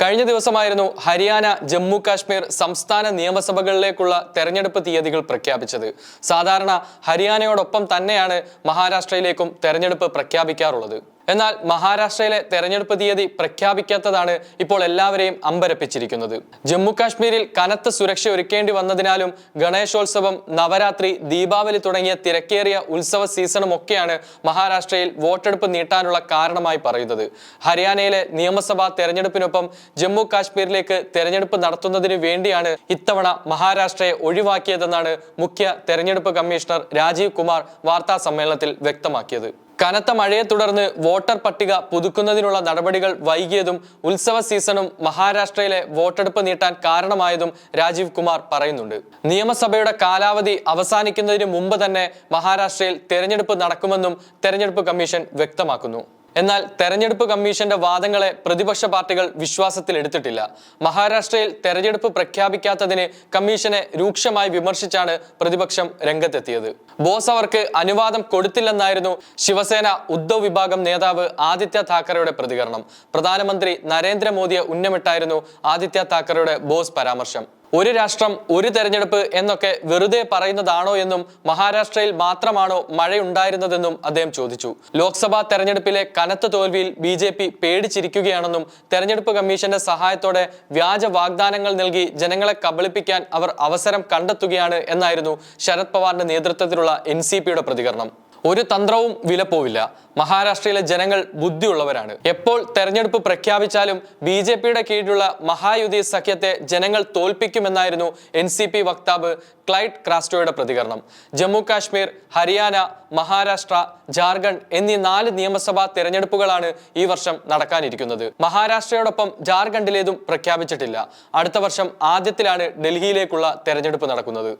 കഴിഞ്ഞ ദിവസമായിരുന്നു ഹരിയാന, ജമ്മു കാശ്മീർ സംസ്ഥാന നിയമസഭകളിലേക്കുള്ള തെരഞ്ഞെടുപ്പ് തീയതികൾ പ്രഖ്യാപിച്ചത്. സാധാരണ ഹരിയാനയോടൊപ്പം തന്നെയാണ് മഹാരാഷ്ട്രയിലേക്കും തെരഞ്ഞെടുപ്പ് പ്രഖ്യാപിക്കാറുള്ളത്. എന്നാൽ മഹാരാഷ്ട്രയിലെ തെരഞ്ഞെടുപ്പ് തീയതി പ്രഖ്യാപിക്കാത്തതാണ് ഇപ്പോൾ എല്ലാവരെയും അമ്പരപ്പിച്ചിരിക്കുന്നത്. ജമ്മു കാശ്മീരിൽ കനത്ത സുരക്ഷ ഒരുക്കേണ്ടി വന്നതിനാലും ഗണേശോത്സവം, നവരാത്രി, ദീപാവലി തുടങ്ങിയ തിരക്കേറിയ ഉത്സവ സീസണും ഒക്കെയാണ് മഹാരാഷ്ട്രയിൽ വോട്ടെടുപ്പ് നീട്ടാനുള്ള കാരണമായി പറയുന്നത്. ഹരിയാനയിലെ നിയമസഭാ തെരഞ്ഞെടുപ്പിനൊപ്പം ജമ്മു കാശ്മീരിലേക്ക് തെരഞ്ഞെടുപ്പ് നടത്തുന്നതിന് വേണ്ടിയാണ് ഇത്തവണ മഹാരാഷ്ട്രയെ ഒഴിവാക്കിയതെന്നാണ് മുഖ്യ തെരഞ്ഞെടുപ്പ് കമ്മീഷണർ രാജീവ് കുമാർ വാർത്താ സമ്മേളനത്തിൽ വ്യക്തമാക്കിയത്. കനത്ത മഴയെ തുടർന്ന് വോട്ടർ പട്ടിക പുതുക്കുന്നതിനുള്ള നടപടികൾ വൈകിയതും ഉത്സവ സീസണും മഹാരാഷ്ട്രയിലെ വോട്ടെടുപ്പ് നീട്ടാൻ കാരണമായതും രാജീവ് കുമാർ പറയുന്നുണ്ട്. നിയമസഭയുടെ കാലാവധി അവസാനിക്കുന്നതിന് മുമ്പ് തന്നെ മഹാരാഷ്ട്രയിൽ തെരഞ്ഞെടുപ്പ് നടക്കുമെന്നും തെരഞ്ഞെടുപ്പ് കമ്മീഷൻ വ്യക്തമാക്കുന്നു. എന്നാൽ തെരഞ്ഞെടുപ്പ് കമ്മീഷന്റെ വാദങ്ങളെ പ്രതിപക്ഷ പാർട്ടികൾ വിശ്വാസത്തിലെടുത്തിട്ടില്ല. മഹാരാഷ്ട്രയിൽ തെരഞ്ഞെടുപ്പ് പ്രഖ്യാപിക്കാത്തതിന് കമ്മീഷനെ രൂക്ഷമായി വിമർശിച്ചാണ് പ്രതിപക്ഷം രംഗത്തെത്തിയത്. ബോസ് അവർക്ക് അനുവാദം കൊടുത്തില്ലെന്നായിരുന്നു ശിവസേന ഉദ്ധവ് വിഭാഗം നേതാവ് ആദിത്യ താക്കറെയുടെ പ്രതികരണം. പ്രധാനമന്ത്രി നരേന്ദ്രമോദിയെ ഉന്നമിട്ടായിരുന്നു ആദിത്യ താക്കറെയുടെ ബോസ് പരാമർശം. ഒരു രാഷ്ട്രം ഒരു തെരഞ്ഞെടുപ്പ് എന്നൊക്കെ വെറുതെ പറയുന്നതാണോ എന്നും മഹാരാഷ്ട്രയിൽ മാത്രമാണോ മഴയുണ്ടായിരുന്നതെന്നും അദ്ദേഹം ചോദിച്ചു. ലോക്സഭാ തെരഞ്ഞെടുപ്പിലെ കനത്ത തോൽവിയിൽ BJP പേടിച്ചിരിക്കുകയാണെന്നും തെരഞ്ഞെടുപ്പ് കമ്മീഷന്റെ സഹായത്തോടെ വ്യാജ വാഗ്ദാനങ്ങൾ നൽകി ജനങ്ങളെ കബളിപ്പിക്കാൻ അവർ അവസരം കണ്ടെത്തുകയാണ് എന്നായിരുന്നു ശരത് പവാറിന്റെ നേതൃത്വത്തിലുള്ള NCPയുടെ പ്രതികരണം. ഒരു തന്ത്രവും വിലപ്പോവില്ല. മഹാരാഷ്ട്രയിലെ ജനങ്ങൾ ബുദ്ധിയുള്ളവരാണ്. എപ്പോൾ തെരഞ്ഞെടുപ്പ് പ്രഖ്യാപിച്ചാലും BJPയുടെ കീഴിലുള്ള മഹായുതി സഖ്യത്തെ ജനങ്ങൾ തോൽപ്പിക്കുമെന്നായിരുന്നു NCP വക്താവ് ക്ലൈഡ് ക്രാസ്റ്റോയുടെ പ്രതികരണം. ജമ്മു കാശ്മീർ, ഹരിയാന, മഹാരാഷ്ട്ര, ജാർഖണ്ഡ് എന്നീ 4 നിയമസഭാ തെരഞ്ഞെടുപ്പുകളാണ് ഈ വർഷം നടക്കാനിരിക്കുന്നത്. മഹാരാഷ്ട്രയോടൊപ്പം ജാർഖണ്ഡിലേതും പ്രഖ്യാപിച്ചിട്ടില്ല. അടുത്ത വർഷം ആദ്യത്തിലാണ് ഡൽഹിയിലേക്കുള്ള തെരഞ്ഞെടുപ്പ് നടക്കുന്നത്.